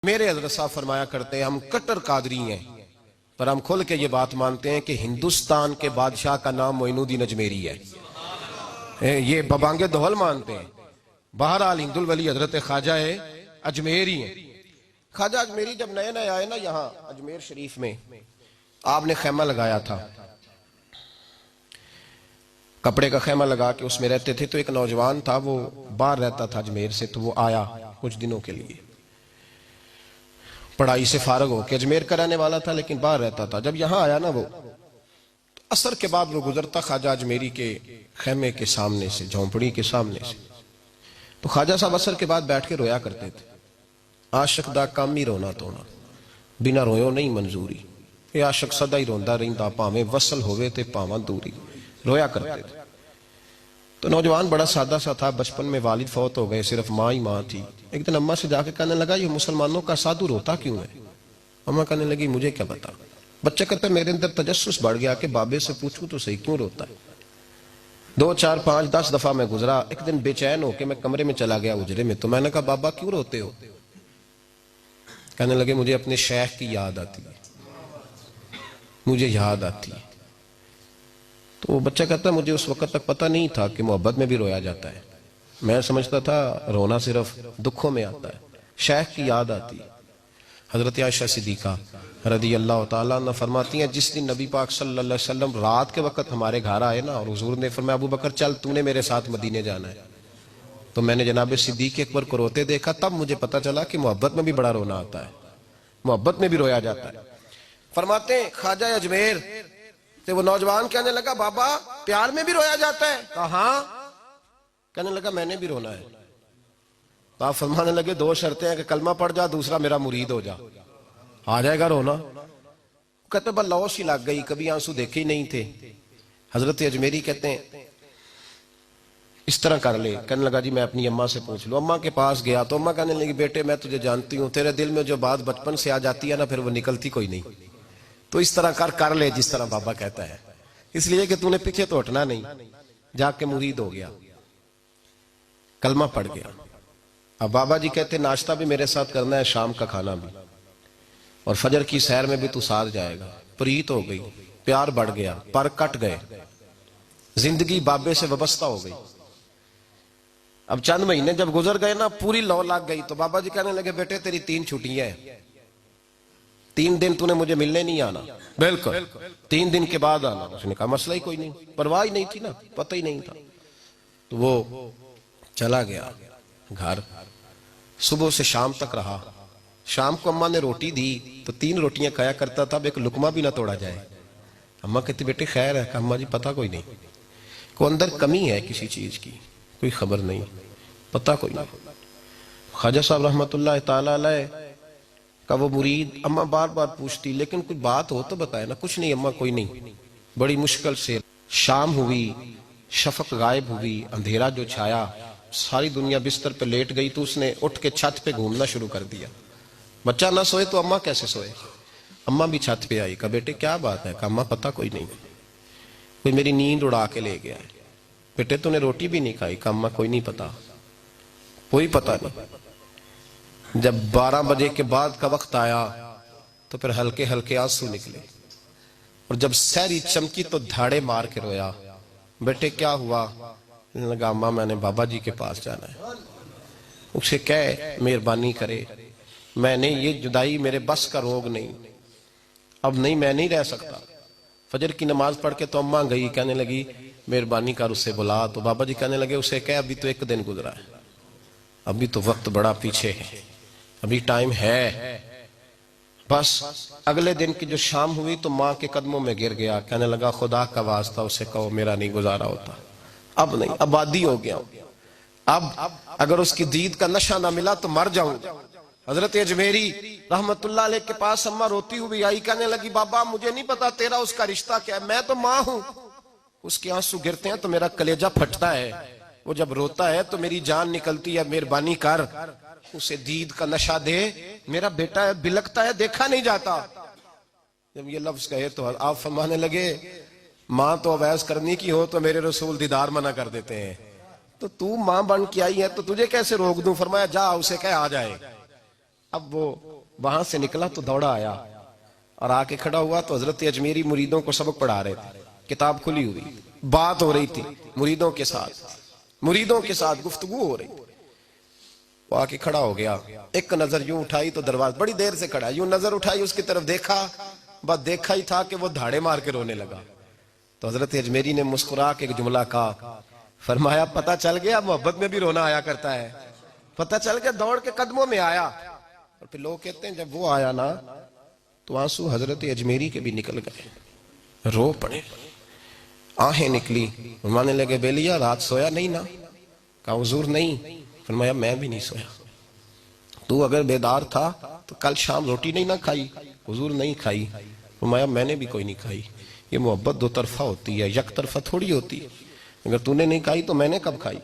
میرے حضرت صاحب فرمایا کرتے ہیں ہم کٹر قادری ہیں، پر ہم کھل کے یہ بات مانتے ہیں کہ ہندوستان کے بادشاہ کا نام معین الدین اجمیری ہے۔ یہ ببانگے دہل مانتے ہیں۔ بہرحال ہند الولی حضرت خواجہ اجمیری ہیں۔ خواجہ اجمیری جب نئے نئے آئے نا یہاں اجمیر شریف میں، آپ نے خیمہ لگایا تھا، کپڑے کا خیمہ لگا کے اس میں رہتے تھے۔ تو ایک نوجوان تھا، وہ باہر رہتا تھا اجمیر سے، تو وہ آیا کچھ دنوں کے لیے، پڑھائی سے فارغ ہو کے، اجمیر کا رہنے والا تھا لیکن باہر رہتا تھا۔ جب یہاں آیا نا وہ، عصر کے بعد وہ گزرتا خواجہ اجمیری کے خیمے کے سامنے سے، جھونپڑی کے سامنے سے، تو خواجہ صاحب عصر کے بعد بیٹھ کے رویا کرتے تھے۔ عاشق دا کام ہی رونا تونا، بنا رویو نہیں منظوری، یہ عاشق سدا ہی روندا رہندا، پاویں وصل ہوئے تے پاواں دوری، رویا کرتے تھے۔ تو نوجوان بڑا سادہ سا تھا، بچپن میں والد فوت ہو گئے، صرف ماں ہی ماں تھی۔ ایک دن اماں سے جا کے کہنے لگا یہ مسلمانوں کا سادھو روتا کیوں ہے؟ اماں کہنے لگی مجھے کیا پتا۔ بچہ کہتا ہے میرے اندر تجسس بڑھ گیا کہ بابے سے پوچھوں تو صحیح کیوں روتا ہے۔ 2 4 5 10 دفعہ میں گزرا، ایک دن بے چین ہو کے میں کمرے میں چلا گیا اجرے میں، تو میں نے کہا بابا کیوں روتے ہو؟ کہنے لگے مجھے اپنے شیخ کی یاد آتی ہے، مجھے یاد آتی ہے۔ تو وہ بچہ کہتا ہے مجھے اس وقت تک پتہ نہیں تھا کہ محبت میں بھی رویا جاتا ہے، میں سمجھتا تھا رونا صرف دکھوں میں آتا ہے، شیخ کی یاد آتی ہے۔ حضرت عائشہ صدیقہ رضی اللہ تعالیٰ عنہ فرماتی ہیں جس دن نبی پاک صلی اللہ علیہ وسلم رات کے وقت ہمارے گھر آئے نا، اور حضور نے فرمایا ابو بکر چل تو نے میرے ساتھ مدینے جانا ہے، تو میں نے جناب صدیق اکبر کو روتے دیکھا، تب مجھے پتا چلا کہ محبت میں بھی بڑا رونا آتا ہے، محبت میں بھی رویا جاتا ہے۔ فرماتے ہیں خواجہ اجمیر، تو وہ نوجوان کہنے لگا بابا پیار میں بھی رویا جاتا ہے؟ کہا ہاں۔ کہنے لگا میں نے بھی رونا ہے۔ تو آپ فرمانے لگے 2 شرطیں ہیں کہ کلمہ پڑھ جا، دوسرا میرا مرید ہو جا، آ جائے گا رونا۔ کہتے بس لوش ہی لگ گئی، کبھی آنسو دیکھے ہی نہیں تھے۔ حضرت اجمیری کہتے ہیں اس طرح کر لے۔ کہنے لگا جی میں اپنی اماں سے پوچھ لوں۔ اماں کے پاس گیا تو اماں کہنے لگی بیٹے میں تجھے جانتی ہوں، تیرے دل میں جو بات بچپن سے آ جاتی ہے نا پھر وہ نکلتی کوئی نہیں، تو اس طرح کر لے جس طرح بابا کہتا ہے، اس لیے کہ تو نے پیچھے تو ہٹنا نہیں۔ جا کے مرید ہو گیا، کلمہ پڑھ گیا۔ اب بابا جی کہتے ناشتہ بھی میرے ساتھ کرنا ہے، شام کا کھانا بھی، اور فجر کی سیر میں بھی تو ساتھ جائے گا۔ پریت ہو گئی، پیار بڑھ گیا، پر کٹ گئے، زندگی بابے سے وابستہ ہو گئی۔ اب چند مہینے جب گزر گئے نا پوری لو لگ گئی، تو بابا جی کہنے لگے بیٹے تیری 3 چھٹیاں ہیں، 3 دن تو نے مجھے ملنے نہیں آنا۔ بالکل 3 دن کے بعد آنا۔ اس نے کہا مسئلہ ہی کوئی نہیں، پرواہ ہی نہیں تھی نا، پتہ ہی نہیں تھا۔ تو وہ چلا گیا گھر، صبح سے شام تک رہا۔ شام کو اماں نے روٹی دی تو 3 روٹیاں کھایا کرتا تھا، اب ایک لقمہ بھی نہ توڑا جائے۔ اماں کہتی بیٹے خیر ہے؟ کہ اماں جی پتہ کوئی نہیں، کوئی اندر کمی ہے کسی چیز کی، کوئی خبر نہیں، پتہ کوئی نہیں۔ خواجہ صاحب رحمت اللہ تعالیٰ علیہ کا وہ مرید اماں بار بار پوچھتی لیکن کوئی بات ہو تو بتائے نا۔ کچھ نہیں اماں کوئی نہیں۔ بڑی مشکل سے شام ہوئی، شفق غائب ہوئی، اندھیرا جو چھایا، ساری دنیا بستر پہ لیٹ گئی، تو اس نے اٹھ کے چھت پہ گھومنا شروع کر دیا۔ بچہ نہ سوئے تو اماں کیسے سوئے؟ اماں بھی چھت پہ آئی، کہا بیٹے کیا بات ہے؟ کہا اماں پتہ کوئی نہیں، کوئی میری نیند اڑا کے لے گیا ہے۔ بیٹے تو نے روٹی بھی نہیں کھائی؟ کہا اماں کوئی نہیں پتا، کوئی پتہ نہیں۔ جب 12 بجے کے بعد کا وقت آیا تو پھر ہلکے ہلکے آنسو نکلے، اور جب سحری چمکی تو دھاڑے مار کے رویا۔ بیٹے کیا ہوا؟ کہنے لگا اماں میں نے بابا جی کے پاس جانا ہے، اسے کہے مہربانی کرے، میں نے یہ جدائی میرے بس کا روگ نہیں، اب نہیں میں نہیں رہ سکتا۔ فجر کی نماز پڑھ کے تو اماں گئی، کہنے لگی مہربانی کر اسے بلا۔ تو بابا جی کہنے لگے اسے کہے ابھی تو 1 دن گزرا ہے، ابھی تو وقت بڑا پیچھے ہے، ابھی ٹائم ہے۔ بس اگلے دن کی جو شام ہوئی تو ماں کے قدموں میں گر گیا، کہنے لگا خدا کا واسطہ اسے کہو میرا نہیں گزارا ہوتا، اب نہیں، اب عادی ہو گیا ہوں، اب اگر اس کی دید کا نشہ نہ ملا تو مر جاؤں۔ حضرت اجمیری رحمت اللہ علیہ کے پاس اماں روتی ہوئی آئی، کہنے لگی بابا مجھے نہیں پتا تیرا اس کا رشتہ کیا ہے، میں تو ماں ہوں۔ اس کے آنسو گرتے ہیں تو میرا کلیجہ پھٹتا ہے، وہ جب روتا ہے تو میری جان نکلتی ہے، مہربانی کر اسے دید کا نشہ دے، میرا بیٹا ہے بلکتا ہے دیکھا نہیں جاتا۔ جب یہ لفظ کہے تو آپ فرمانے لگے ماں تو اویس کرنی کی ہو تو میرے رسول دیدار منع کر دیتے ہیں، تو ماں بن کے آئی ہے تو تجھے کیسے روک دوں؟ فرمایا جا اسے کہہ آ جائے۔ اب وہ وہاں سے نکلا تو دوڑا آیا اور آ کے کھڑا ہوا تو حضرت اجمیری مریدوں کو سبق پڑھا رہے تھے، کتاب کھلی ہوئی، بات ہو رہی تھی مریدوں کے ساتھ گفتگو ہو رہی۔ وہ آ کے کھڑا ہو گیا، ایک نظر یوں اٹھائی تو دروازہ، بڑی دیر سے کھڑا، یوں نظر اٹھائی اس کی طرف دیکھا، بس دیکھا ہی تھا کہ وہ دھاڑے مار کے رونے لگا۔ تو حضرت اجمیری نے مسکرا کے ایک جملہ کہا، فرمایا پتہ چل گیا محبت میں بھی رونا آیا کرتا ہے، پتہ چل گیا، دوڑ کے قدموں میں آیا۔ اور پھر لوگ کہتے ہیں جب وہ آیا نا تو آنسو حضرت اجمیری کے بھی نکل گئے، رو پڑے، آہیں نکلی۔ فرمانے لگے بیلیا رات سویا نہیں نا؟ کہا حضور نہیں۔ فرمایا میں بھی نہیں سویا، تو اگر بیدار تھا تو کل شام روٹی نہیں نہ کھائی؟ حضور نہیں کھائی۔ فرمایا میں نے بھی کوئی نہیں کھائی۔ یہ محبت دو طرفہ ہوتی ہے، یک طرفہ تھوڑی ہوتی ہے، اگر تو نے نہیں کھائی تو میں نے کب کھائی؟